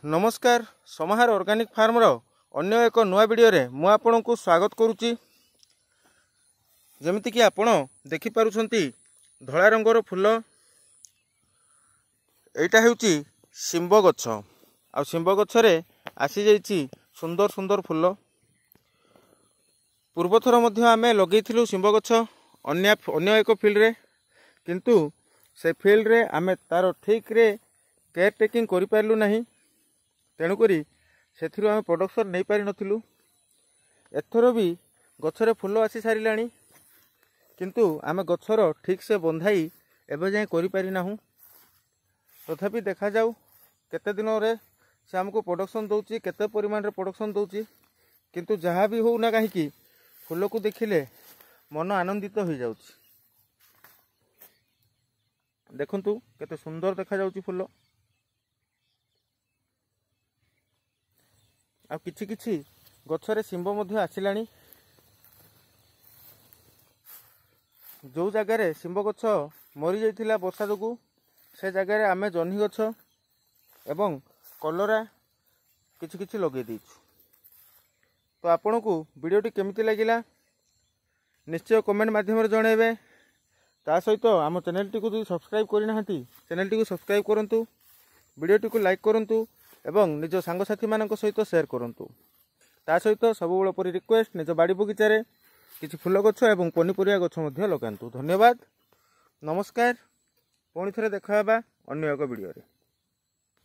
नमस्कार समाहार organic farmer अन्य एक नुआ वीडियो रे मु आपनकु स्वागत करुच्ची। जमिति कि आपण देखि पारुछंती धला रंगर फूल एटा हेउची शिंब गछ आ शिंब गछ रे आसी जाईची सुंदर सुंदर फूल। पूर्वथर मध्य आमे लगेइथिलु शिंब गछ अन्य एक फील्ड रे, किंतु से फील्ड रे आमे तार ठीक रे केयर टेकिंग करि पारलु नाही, तेणुकरी से आम प्रोडक्शन नहीं पारि नथिलु। एथर भी गछरे फूल आसी सारिलाणी, किंतु आम गछर ठीक से बंधाई एबे जाए करि पारि नाहु। तथापि देखा जाऊ केते दिन रे से हमको प्रोडक्शन दउची, केते परिमाण रे प्रोडक्शन दउची। किंतु जहाँ भी हो ना कहीं फूल को देखिले मन आनंदित हो जाउची। देखंतु केते सुंदर देखा जाउची फूल। आ किछि किछि गछरे शिंब मध्य आसिलाणी। जो जगार शिंब गछ मरी जाइथिला वर्षा जोगु से जगार आमे जह्नी गछ एवं कलरा किछि किछि लगे देइछु। तो आपण को वीडियोटी केमिति लागिला निश्चय कमेंट माध्यम जनइबे। ता सहित आम चैनल टी को सब्सक्राइब करना चैनल टी को सब्सक्राइब करंतु, वीडियोटी को लाइक करंतु एवं निज सांगसाथी मानक सहित शेयर करंतु। ता सहित सबुबेले परि रिक्वेस्ट निज बाड़ी बगीचारे किछि फूल गछ एवं पनीपरिया गछ मध्य लगांतु। धन्यवाद, नमस्कार। पुणी थरे देखा अन्य एक वीडियो रे।